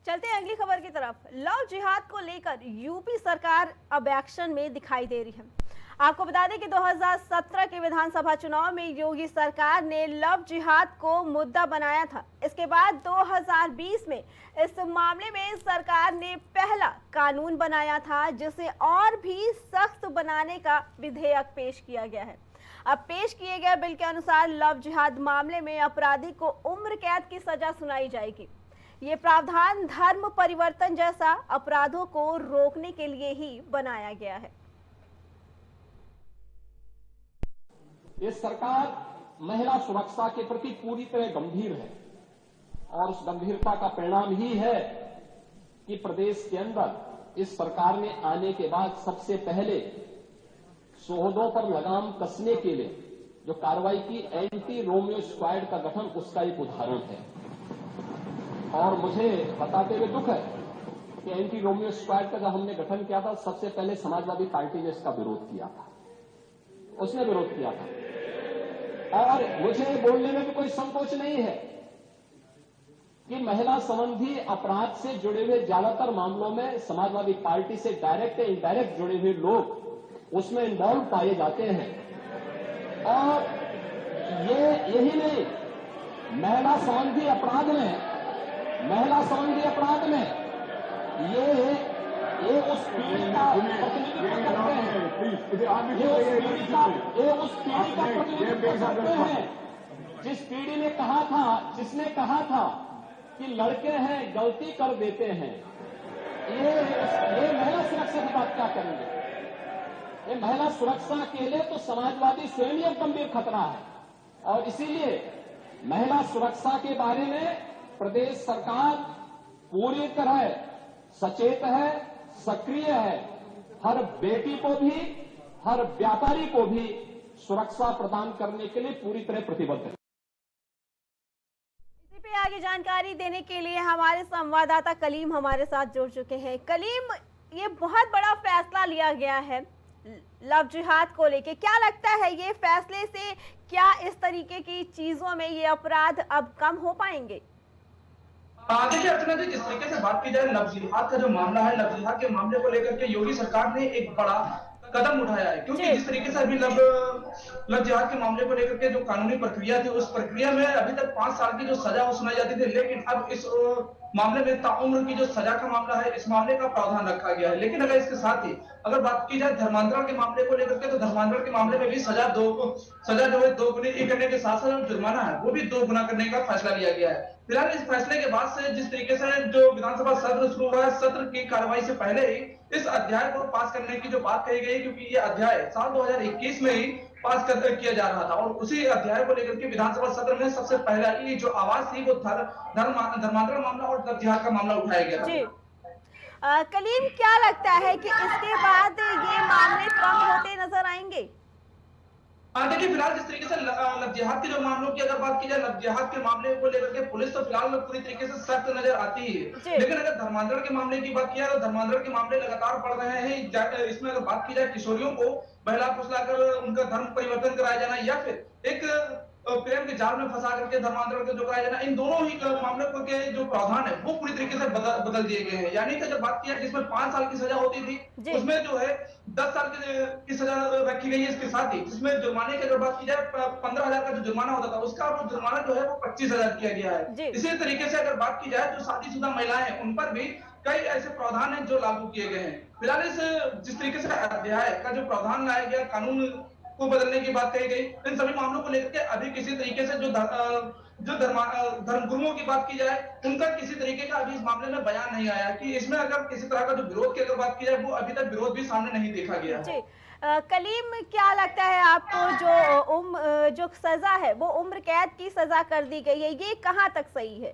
चलते हैं अगली खबर की तरफ। लव जिहाद को लेकर यूपी सरकार अब एक्शन में दिखाई दे रही है। आपको बता दें कि 2017 के विधानसभा चुनाव में योगी सरकार ने लव जिहाद को मुद्दा बनाया था। इसके बाद 2020 में इस मामले में सरकार ने पहला कानून बनाया था, जिसे और भी सख्त बनाने का विधेयक पेश किया गया है। अब पेश किए गए बिल के अनुसार लव जिहाद मामले में अपराधी को उम्र कैद की सजा सुनाई जाएगी। ये प्रावधान धर्म परिवर्तन जैसा अपराधों को रोकने के लिए ही बनाया गया है। ये सरकार महिला सुरक्षा के प्रति पूरी तरह गंभीर है और उस गंभीरता का परिणाम ही है कि प्रदेश के अंदर इस सरकार ने आने के बाद सबसे पहले शोहदों पर लगाम कसने के लिए जो कार्रवाई की एंटी रोमियो स्क्वाड का गठन, उसका एक उदाहरण है। और मुझे बताते हुए दुख है कि एंटी रोमियो स्क्वाड का जब हमने गठन किया था, सबसे पहले समाजवादी पार्टी ने इसका विरोध किया था, उसने विरोध किया था। और मुझे बोलने में भी कोई संकोच नहीं है कि महिला संबंधी अपराध से जुड़े हुए ज्यादातर मामलों में समाजवादी पार्टी से डायरेक्ट या इनडायरेक्ट जुड़े हुए लोग उसमें इन्वॉल्व पाए जाते हैं। और यही नहीं, महिला संबंधी अपराध में ये उस पीढ़ी का प्रतिनिधित्व करते हैं, ये उस पीढ़ी का प्रतिनिधित्व करते हैं जिस पीढ़ी ने कहा था, जिसने कहा था कि लड़के हैं गलती कर देते हैं। ये महिला सुरक्षा की बात क्या करेंगे? ये महिला सुरक्षा के लिए तो समाजवादी स्वयं एक गंभीर खतरा है। और इसीलिए महिला सुरक्षा के बारे में प्रदेश सरकार पूरी तरह सचेत है, सक्रिय है। हर बेटी को भी, हर व्यापारी को भी सुरक्षा प्रदान करने के लिए पूरी तरह प्रतिबद्ध है। इसी पे आगे जानकारी देने के लिए हमारे संवाददाता कलीम हमारे साथ जुड़ चुके हैं। कलीम, ये बहुत बड़ा फैसला लिया गया है लव जिहाद को लेके, क्या लगता है ये फैसले से क्या इस तरीके की चीजों में ये अपराध अब कम हो पाएंगे? देखिए अर्चना जी, जिस तरीके से बात की जाए लव जिहाद का जो मामला है, लव जिहाद के मामले को लेकर के योगी सरकार ने एक बड़ा कदम उठाया है। क्योंकि जिस तरीके से अभी लव जिहाद के मामले को लेकर के जो कानूनी प्रक्रिया थी, उस प्रक्रिया में अभी तक 5 साल की जो सजा वो सुनाई जाती थी, लेकिन अब इस मामले में ताउम्र की जो सजा का मामला है, इस मामले का प्रावधान रखा गया है। लेकिन अगर इसके साथ ही अगर बात की जाए धर्मांतरण के मामले को लेकर के, तो धर्मांतरण के मामले में भी सजा जो है 2 गुनी करने के साथ साथ जुर्माना है वो भी 2 गुना करने का फैसला लिया गया है। फिलहाल इस फैसले के बाद से जिस तरीके से जो विधानसभा सत्र शुरू हुआ है, सत्र की कार्रवाई से पहले ही इस अध्याय को पास करने की जो बात कही गई, क्योंकि ये अध्याय साल 2021 में ही पास किया जा रहा था और उसी अध्याय को लेकर के विधानसभा सत्र में सबसे पहला ये जो आवाज थी वो धर्मांतरण मामला और लव जिहाद का मामला उठाया गया था। कलीम, क्या लगता है कि इसके बाद ये मामले कम होते नजर आएंगे? देखिए फिलहाल जिस तरीके से लव जिहाद के जो मामलों की अगर बात की जाए, लव जिहाद के मामले को लेकर के पुलिस तो फिलहाल पूरी तरीके से सख्त नजर आती है। लेकिन अगर धर्मांतरण के मामले की बात की जाए तो धर्मांतरण के मामले लगातार बढ़ रहे हैं। इसमें अगर बात की जाए किशोरियों को बहला फुसलाकर उनका धर्म परिवर्तन कराया जाना या फिर एक प्रेम के जाल में फंसा करके धर्मांतरण को जो कराया जाना, इन दोनों ही मामलों के जो प्रावधान है वो पूरी तरीके से बदल दिए गए हैं। यानी कि जब बात की जाए जिसमें 5 साल की सजा होती थी, उसमें जो है 10 साल की सजा रखी गई है। इसके साथ ही जिसमें जुर्माने की अगर बात की जाए 15,000 का जो जुर्माना होता था, उसका वो जुर्माना जो है वो 25,000 किया गया है। इसी तरीके से अगर बात की जाए जो शादीशुदा महिलाएं हैं उन पर भी कई ऐसे प्रावधान हैं जो लागू किए गए हैं। फिलहाल इस जिस तरीके से अध्याय का जो प्रावधान लाया गया, कानून को बदलने की बात कही गई, इन सभी मामलों को लेकर के अभी किसी तरीके से जो धर्मगुरुओं की बात की जाए, उनका किसी तरीके का अभी इस मामले में बयान नहीं आया कि इसमें अगर किसी तरह का जो विरोध की अगर बात की जाए, वो अभी तक विरोध भी सामने नहीं देखा गया है। कलीम, क्या लगता है आपको जो सजा है वो उम्र कैद की सजा कर दी गई है, ये कहाँ तक सही है?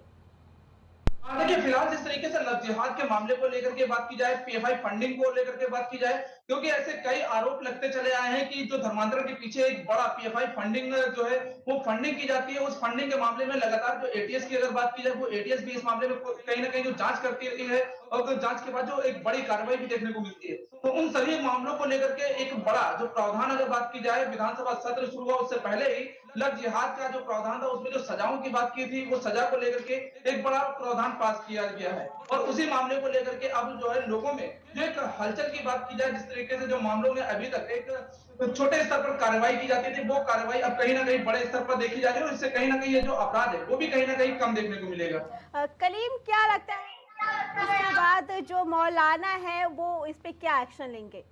देखिए फिलहाल जिस तरीके से लव जिहाद के मामले को लेकर के बात की जाए, पीएफआई फंडिंग को लेकर के बात की जाए, क्योंकि ऐसे कई आरोप लगते चले आए हैं कि जो धर्मांतरण के पीछे एक बड़ा पीएफआई फंडिंग जो है वो फंडिंग की जाती है। उस फंडिंग के मामले में लगातार जो एटीएस की अगर बात की जाए, वो एटीएस भी इस मामले में कहीं ना कहीं जो जांच करती रही है और तो जांच के बाद जो एक बड़ी कार्रवाई भी देखने को मिलती है। तो उन सभी मामलों को लेकर के एक बड़ा जो प्रावधान अगर बात की जाए, विधानसभा सत्र शुरू हुआ उससे पहले ही लव जिहाद का जो प्रावधान था उसमें जो सजाओं की बात की थी, वो सजा को लेकर के एक बड़ा प्रावधान पास किया गया है। और उसी मामले को लेकर के अब जो है लोगों में जो एक हलचल की बात की जाए, जिस तरीके से जो मामलों में अभी तक एक छोटे स्तर पर कार्रवाई की जाती थी, वो कार्रवाई अब कहीं ना कहीं बड़े स्तर पर देखी जा रही है और इससे कहीं ना कहीं ये जो अपराध है वो भी कहीं ना कहीं कम देखने को मिलेगा। कलीम, क्या लगता है इसके बाद जो मौलाना है वो इस पे क्या एक्शन लेंगे?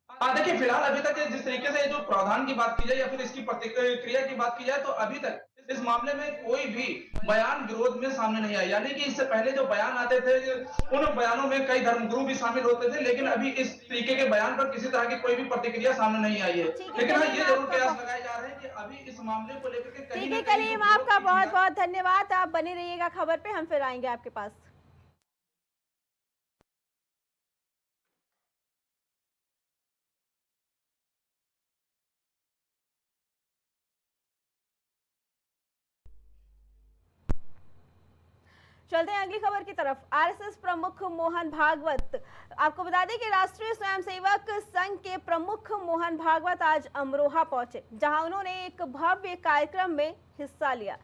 देखिए, फिलहाल अभी तक जिस तरीके से जो प्रावधान की बात की जाए या फिर इसकी प्रतिक्रिया की बात की जाए, तो अभी तक इस मामले में कोई भी बयान विरोध में सामने नहीं आया। यानी कि इससे पहले जो बयान आते थे, उन बयानों में कई धर्मगुरु भी शामिल होते थे, लेकिन अभी इस तरीके के बयान पर किसी तरह की कोई भी प्रतिक्रिया सामने नहीं आई है। लेकिन हाँ, ये जरूर कयास लगाए जा रहे हैं कि अभी इस मामले को लेकर के कहीं ठीक ना है कहीं कलीम, आपका बहुत बहुत धन्यवाद। आप बने रहिएगा खबर पे, हम फिर आएंगे आपके पास। चलते हैं अगली खबर की तरफ। आरएसएस प्रमुख मोहन भागवत, आपको बता दें कि राष्ट्रीय स्वयंसेवक संघ के प्रमुख मोहन भागवत आज अमरोहा पहुंचे, जहां उन्होंने एक भव्य कार्यक्रम में हिस्सा लिया।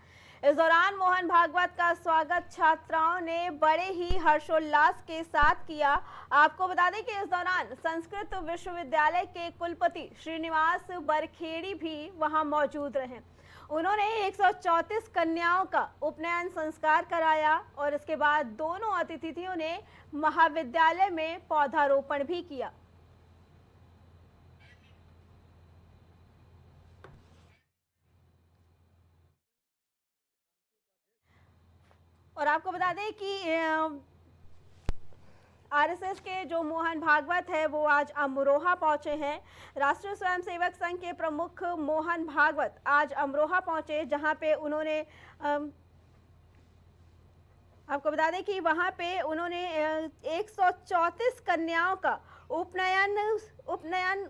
इस दौरान मोहन भागवत का स्वागत छात्राओं ने बड़े ही हर्षोल्लास के साथ किया। आपको बता दें कि इस दौरान संस्कृत विश्वविद्यालय के कुलपति श्रीनिवास बरखेड़ी भी वहां मौजूद रहे। उन्होंने 134 कन्याओं का उपनयन संस्कार कराया और इसके बाद दोनों अतिथियों ने महाविद्यालय में पौधारोपण भी किया। और आपको बता दें कि आरएसएस के जो मोहन भागवत है वो आज अमरोहा पहुंचे हैं। राष्ट्रीय स्वयंसेवक संघ के प्रमुख मोहन भागवत आज अमरोहा पहुंचे, जहां पे उन्होंने आपको बता दें कि वहां पे उन्होंने 134 कन्याओं का उपनयन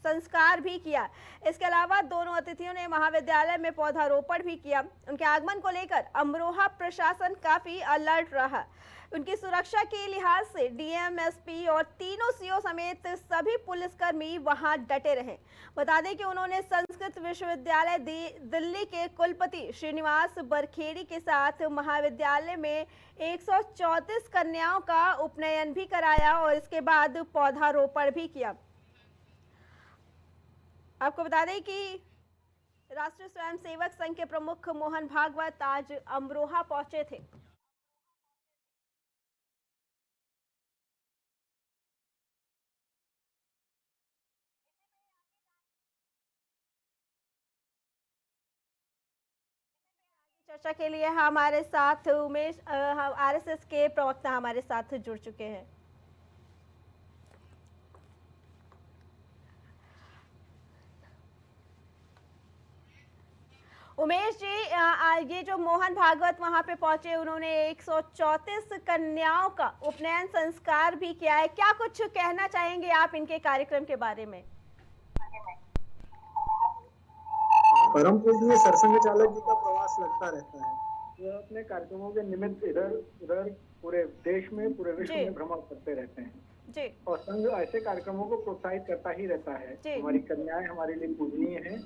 संस्कार भी किया। इसके अलावा दोनों अतिथियों ने महाविद्यालय में पौधारोपण भी किया। उनके आगमन को लेकर अमरोहा प्रशासन काफी अलर्ट रहा। उनकी सुरक्षा के लिहाज से डीएम, एसपी और तीनों सीओ समेत सभी पुलिसकर्मी वहां डटे रहे। बता दें कि उन्होंने संस्कृत विश्वविद्यालय दिल्ली के कुलपति श्रीनिवास बरखेड़ी के साथ महाविद्यालय में 134 कन्याओं का उपनयन भी कराया और इसके बाद पौधारोपण भी किया। आपको बता दें कि राष्ट्रीय स्वयंसेवक संघ के प्रमुख मोहन भागवत आज अमरोहा पहुंचे थे। चर्चा के लिए हमारे साथ उमेश, आरएसएस के प्रवक्ता हमारे साथ जुड़ चुके हैं। उमेश जी, ये जो मोहन भागवत वहां पे पहुंचे, उन्होंने 134 कन्याओं का उपनयन संस्कार भी किया है। क्या कुछ कहना चाहेंगे आप इनके कार्यक्रम के बारे में? परम पूजनीय सरसंघ चालक जी का प्रवास लगता रहता है। वह अपने कार्यक्रमों के निमित्त इधर उधर पूरे देश में, पूरे विश्व में भ्रमण करते रहते हैं जी। और संघ ऐसे कार्यक्रमों को प्रोत्साहित करता ही रहता है। हमारी कन्याएं हमारे लिए पूजनीय हैं,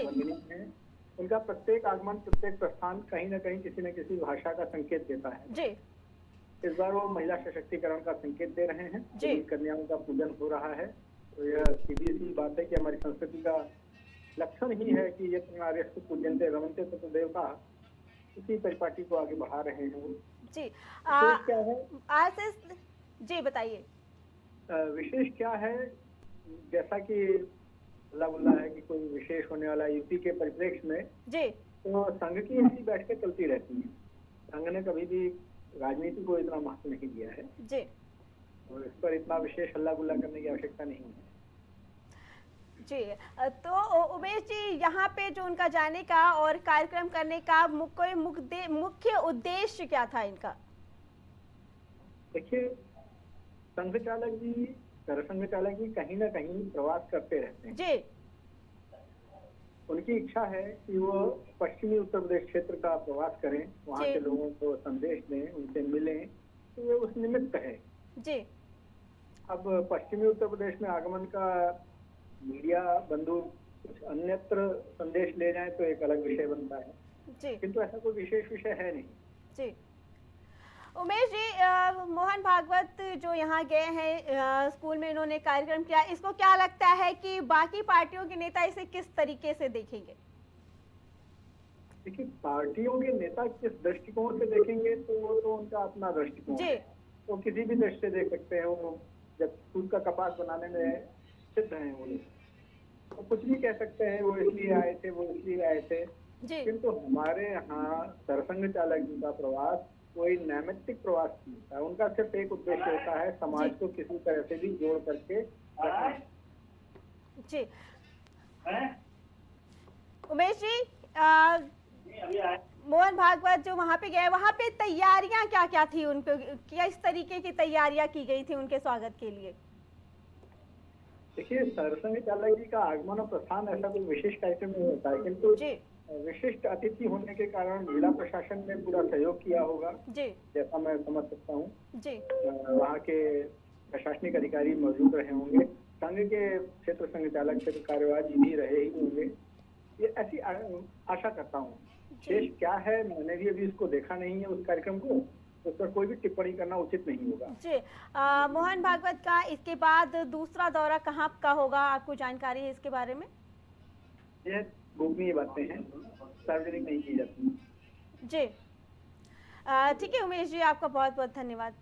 वंदनीय हैं। उनका प्रत्येक आगमन, प्रत्येक प्रस्थान कहीं न कहीं किसी न किसी भाषा का संकेत देता है जी। इस बार वो महिला सशक्तिकरण का संकेत दे रहे हैं। कन्याओं का पूजन हो रहा है, तो यह सीधी सी बात है कि हमारी संस्कृति का लक्षण ही है कि ये नार्यस्तु पूज्यन्ते रमन्ते तदेव का इसी परिपाटी को आगे बढ़ा रहे हैं जी। क्या है आरएसएस जी, बताइए विशेष क्या है। जैसा कि अल्लाह है कि कोई विशेष होने वाला यूपी के परिप्रेक्ष्य में जी, तो संघ की ऐसी बैठकें चलती रहती हैं। संघ ने कभी भी राजनीति को इतना महत्व नहीं दिया है जी, और इस पर इतना विशेष हल्ला गुल्ला करने की आवश्यकता नहीं है जी। तो उमेश जी, यहाँ पे जो उनका जाने का और कार्यक्रम करने का मुख्य उद्देश्य क्या था इनका? देखिए, संघ चालक जी सरसंघ चालक जी कहीं ना कहीं प्रवास करते रहते हैं। जी उनकी इच्छा है कि वो पश्चिमी उत्तर प्रदेश क्षेत्र का प्रवास करें, वहाँ जी। के लोगों को संदेश दें, उनसे मिलें, तो ये उस निमित्त है। जी अब पश्चिमी उत्तर प्रदेश में आगमन का मीडिया बंधु कुछ अन्यत्र संदेश ले जाएं तो एक अलग विषय बनता है, जी किंतु ऐसा कोई विशेष विषय है नहीं। जी उमेश जी, मोहन भागवत जो यहाँ गए हैं, स्कूल में इन्होंने कार्यक्रम किया, इसको क्या लगता है कि बाकी पार्टियों के नेता इसे किस तरीके से देखेंगे? देखिए, पार्टियों के नेता किस दृष्टिकोण से देखेंगे तो वो तो उनका अपना दृष्टिकोण जी है, वो किसी भी दृष्टि से देख सकते हैं। वो जब सूत का कपास बनाने में सिद्ध हैं वो लोग, तो कुछ भी कह सकते हैं, वो इसलिए आए थे, वो इसलिए आए थे। जी किंतु हमारे यहाँ सरसंघ चालक जी का प्रवास कोई नैमित्तिक प्रवास नहीं होता है। उनका सिर्फ एक उद्देश्य होता है, समाज को किसी तरह से भी जोड़ करके रखना। जी उमेश जी, मोहन भागवत जो वहाँ पे गए, वहाँ पे तैयारियां क्या क्या थी, उनको किस तरीके की तैयारियां की गई थी उनके स्वागत के लिए? देखिए, सरसंघ चालक जी का आगमन और प्रस्थान ऐसा कोई विशेष कार्यक्रम नहीं होता है, किंतु जी विशिष्ट अतिथि होने के कारण जिला प्रशासन ने पूरा सहयोग किया होगा, जी जैसा मैं समझ सकता हूँ। जी वहाँ के प्रशासनिक अधिकारी मौजूद रहे होंगे, संघ के क्षेत्र संचालक क्षेत्र कार्यवाह जी भी रहे ही होंगे, ये ऐसी आशा करता हूँ। शेष क्या है, मैंने भी अभी इसको देखा नहीं है उस कार्यक्रम को, उस पर कोई भी टिप्पणी करना उचित नहीं होगा। जी मोहन भागवत का इसके बाद दूसरा दौरा कहाँ का होगा, आपको जानकारी है इसके बारे में? यह गोपनीय बातें हैं, सार्वजनिक नहीं की जाती। जी ठीक है उमेश जी, आपका बहुत बहुत धन्यवाद।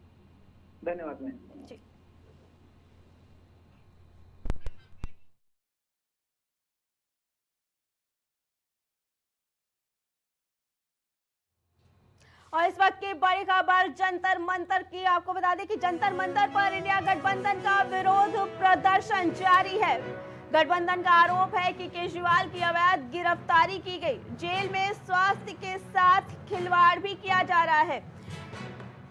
धन्यवाद मैम। जी और इस वक्त की बड़ी खबर जंतर मंतर की। आपको बता दें कि जंतर मंतर पर इंडिया गठबंधन का विरोध प्रदर्शन जारी है। गठबंधन का आरोप है कि केजरीवाल की अवैध गिरफ्तारी की गई, जेल में स्वास्थ्य के साथ खिलवाड़ भी किया जा रहा है।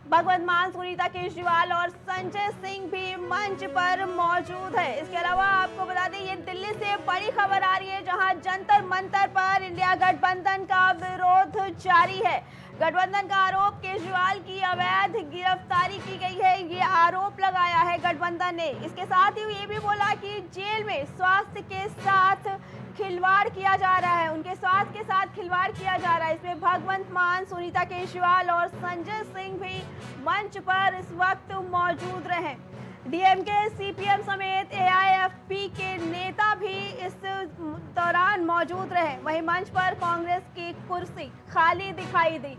भगवंत मान, सुनीता केजरीवाल और संजय सिंह भी मंच पर मौजूद है। इसके अलावा आपको बता दें, ये दिल्ली से बड़ी खबर आ रही है, जहां जंतर मंतर पर इंडिया गठबंधन का विरोध जारी है। गठबंधन का आरोप, केजरीवाल की अवैध गिरफ्तारी की गई है, ये आरोप लगाया है गठबंधन ने। इसके साथ ही ये भी बोला कि जेल में स्वास्थ्य के साथ खिलवाड़ किया जा रहा है, उनके स्वास्थ्य के साथ खिलवाड़ किया जा रहा है। इसमें भगवंत मान, सुनीता केजरीवाल और संजय सिंह भी मंच पर इस वक्त मौजूद रहे। डीएमके, सीपीएम समेत एआईएफपी के नेता भी इस दौरान मौजूद रहे। वहीं मंच पर कांग्रेस की कुर्सी खाली दिखाई दी।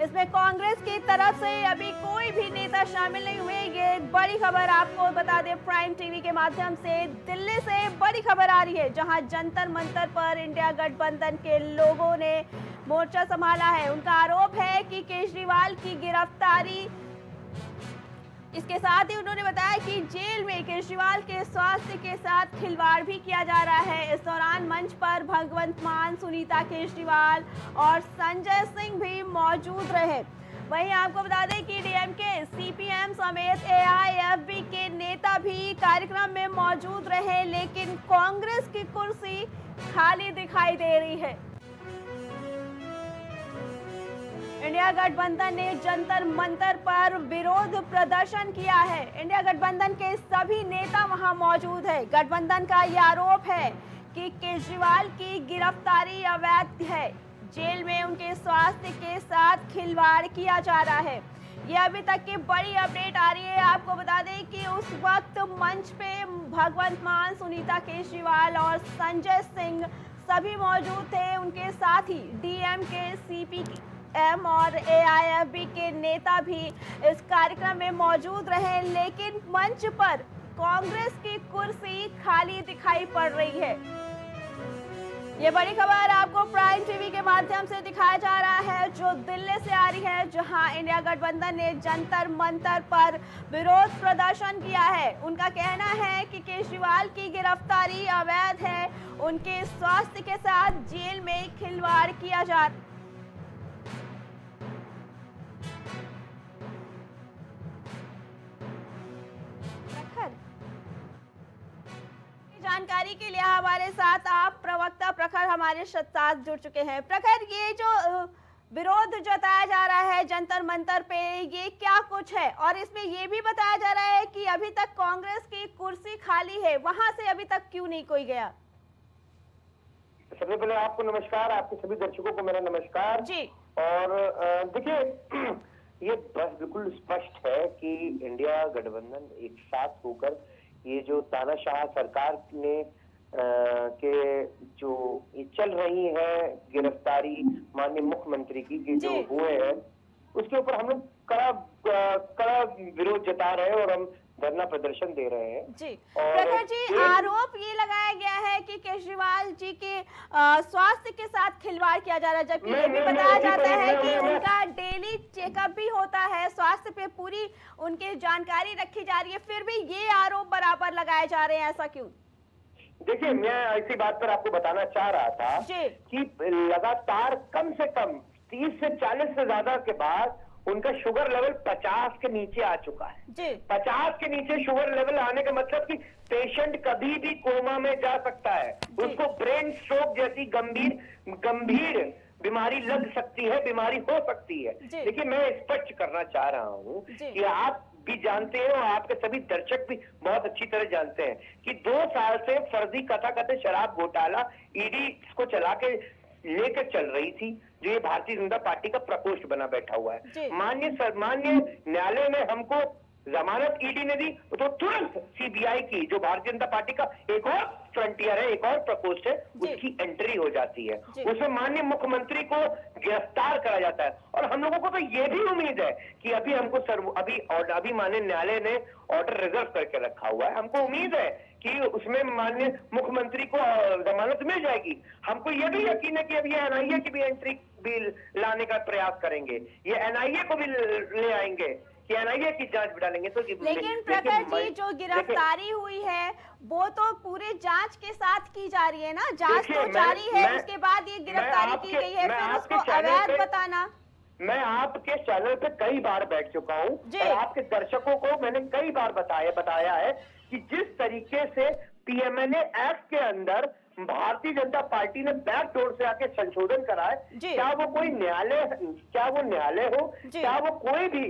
इसमें कांग्रेस की तरफ से अभी कोई भी नेता शामिल नहीं हुए। ये एक बड़ी खबर आपको बता दें, प्राइम टीवी के माध्यम से दिल्ली से बड़ी खबर आ रही है, जहां जंतर मंतर पर इंडिया गठबंधन के लोगों ने मोर्चा संभाला है। उनका आरोप है कि केजरीवाल की गिरफ्तारी, इसके साथ ही उन्होंने बताया कि जेल में केजरीवाल के स्वास्थ्य के साथ खिलवाड़ भी किया जा रहा है। इस दौरान मंच पर भगवंत मान, सुनीता केजरीवाल और संजय सिंह भी मौजूद रहे। वहीं आपको बता दें कि डीएमके, सीपीएम समेत एआईएफबी के नेता भी कार्यक्रम में मौजूद रहे, लेकिन कांग्रेस की कुर्सी खाली दिखाई दे रही है। इंडिया गठबंधन ने जंतर मंतर पर विरोध प्रदर्शन किया है। इंडिया गठबंधन के सभी नेता वहां मौजूद है। गठबंधन का यह आरोप है कि केजरीवाल की गिरफ्तारी अवैध है, जेल में उनके स्वास्थ्य के साथ खिलवाड़ किया जा रहा है। ये अभी तक की बड़ी अपडेट आ रही है। आपको बता दें कि उस वक्त मंच पे भगवंत मान, सुनीता केजरीवाल और संजय सिंह सभी मौजूद थे। उनके साथ ही डीएमके, सीपीएम और एआईएफबी के नेता भी इस कार्यक्रम में मौजूद रहे, लेकिन मंच पर कांग्रेस की कुर्सी खाली दिखाई पड़ रही है। ये बड़ी खबर आपको प्राइम टीवी के माध्यम से दिखाया जा रहा है, जो दिल्ली से आ रही है, जहां इंडिया गठबंधन ने जंतर मंतर पर विरोध प्रदर्शन किया है। उनका कहना है कि केजरीवाल की गिरफ्तारी अवैध है, उनके स्वास्थ्य के साथ जेल में खिलवाड़ किया जा रहा है। जानकारी के लिए हमारे साथ आप प्रवक्ता प्रखर हमारे साथ जुड़ चुके हैं। प्रखर, ये जो विरोध जताया जा रहा है जंतर मंतर पे, ये क्या कुछ है? और इसमें ये भी बताया जा रहा है कि अभी तक कांग्रेस की कुर्सी खाली है, वहां से अभी तक क्यों नहीं कोई गया? सबसे पहले आपको नमस्कार, आपके सभी दर्शकों को मेरा नमस्कार जी। और देखिए ये बस बिल्कुल स्पष्ट है कि इंडिया गठबंधन एक साथ होकर ये जो तानाशाह सरकार ने के जो ये चल रही है गिरफ्तारी माननीय मुख्यमंत्री की जो हुए हैं उसके ऊपर हम लोग कड़ा विरोध जता रहे हैं और हम धरना प्रदर्शन दे रहे हैं। जी प्रखर जी, आरोप ये लगाया गया है कि केजरीवाल जी के स्वास्थ्य के साथ खिलवाड़ किया जा रहा है, जबकि ये भी बताया जाता है कि उनका डेली चेकअप भी होता है, स्वास्थ्य पे पूरी उनकी जानकारी रखी जा रही है, फिर भी ये आरोप बराबर लगाए जा रहे हैं, ऐसा क्यों? देखिए, मैं इसी बात पर आपको बताना चाह रहा था कि लगातार कम से कम 30 से 40 से ज्यादा के बाद उनका शुगर लेवल 50 के नीचे आ चुका है। 50 के नीचे शुगर लेवल आने का मतलब कि पेशेंट कभी भी कोमा में जा सकता है, उसको ब्रेन स्ट्रोक जैसी गंभीर बीमारी लग सकती है, बीमारी हो सकती है। देखिए, मैं स्पष्ट करना चाह रहा हूँ कि आप भी जानते हैं और आपके सभी दर्शक भी बहुत अच्छी तरह जानते हैं कि 2 साल से फर्जी कथाकथित शराब घोटाला ईडी इसको चला के लेकर चल रही थी, जो ये भारतीय जनता पार्टी का प्रकोष्ठ बना बैठा हुआ है। माननीय न्यायालय ने हमको जमानत ईडी ने दी तो तुरंत सीबीआई की, जो भारतीय जनता पार्टी का एक और फ्रंटियर है, एक और प्रकोष्ठ है, उसकी एंट्री हो जाती है, उसमें माननीय मुख्यमंत्री को गिरफ्तार करा जाता है। और हम लोगों को तो ये भी उम्मीद है कि अभी हमको अभी माननीय न्यायालय ने ऑर्डर रिजर्व करके रखा हुआ है, हमको उम्मीद है कि उसमें माननीय मुख्यमंत्री को जमानत मिल जाएगी। हमको ये भी यकीन है कि अब ये एनआईए की भी एंट्री भी लाने का प्रयास करेंगे, ये एनआईए को भी ले आएंगे कि एनआईए की जांच बिठाएंगे। तो लेकिन प्रखर जी, जो गिरफ्तारी हुई है वो तो पूरे जांच के साथ की जा रही है ना, जांच तो जारी है, उसके बाद ये गिरफ्तारी की गई है, फिर उसको अवैध बताना। मैं आपके चैनल पे कई बार बैठ चुका हूँ और आपके दर्शकों को मैंने कई बार बताया है कि जिस तरीके से पीएमएलए एक्ट के अंदर भारतीय जनता पार्टी ने बैक डोर से आके संशोधन करा है, क्या वो कोई न्यायालय, क्या वो न्यायालय हो, क्या वो कोई भी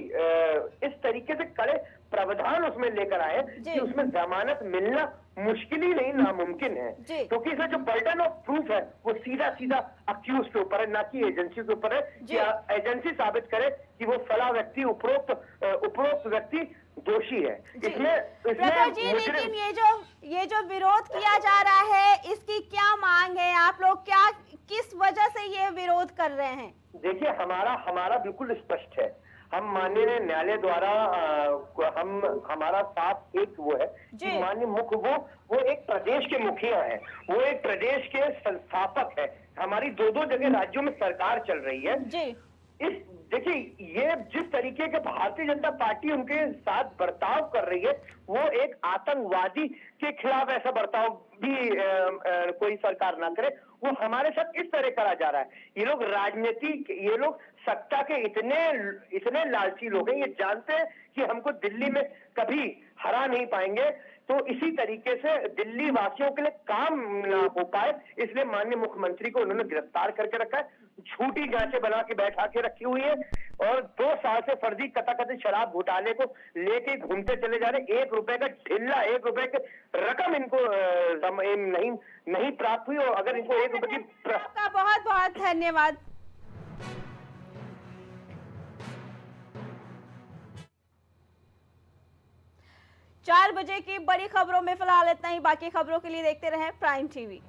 इस तरीके से कड़े प्रावधान उसमें लेकर आए कि उसमें जमानत मिलना मुश्किल ही नहीं, नामुमकिन है, क्योंकि इसमें जो बर्डन ऑफ प्रूफ है वो सीधा अक्यूज के ऊपर है, ना कि एजेंसी के ऊपर है कि एजेंसी साबित करे कि वो फला व्यक्ति उपरोक्त व्यक्ति दोषी है। प्रखर जी, लेकिन ये जो विरोध किया जा रहा है, इसकी क्या मांग है? आप लोग किस वजह से ये विरोध कर रहे हैं? देखिए, हमारा बिल्कुल स्पष्ट है। हम माननीय न्यायालय द्वारा हमारा साफ एक वो है कि माननीय मुख्य वो एक प्रदेश के मुखिया है, वो एक प्रदेश के संस्थापक है। हमारी 2 जगह राज्यों में सरकार चल रही है। देखिए, ये जिस तरीके के भारतीय जनता पार्टी उनके साथ बर्ताव कर रही है, वो एक आतंकवादी के खिलाफ ऐसा बर्ताव भी कोई सरकार ना करे, वो हमारे साथ इस तरह करा जा रहा है। ये लोग सत्ता के इतने लालची लोग हैं, ये जानते हैं कि हमको दिल्ली में कभी हरा नहीं पाएंगे, तो इसी तरीके से दिल्ली वासियों के लिए काम ना हो पाए, इसलिए माननीय मुख्यमंत्री को उन्होंने गिरफ्तार करके रखा है, झूठी जांचें बना के बैठा के रखी हुई है और 2 साल से फर्जी कथाकथित शराब घोटाले को लेके घूमते चले जा रहे। 1 रुपए का ढिल्ला, 1 रुपए की रकम इनको नहीं प्राप्त हुई और अगर इनको 1 रुपए की। आपका बहुत बहुत धन्यवाद। चार बजे की बड़ी खबरों में फिलहाल इतना ही, बाकी खबरों के लिए देखते रहें प्राइम टीवी।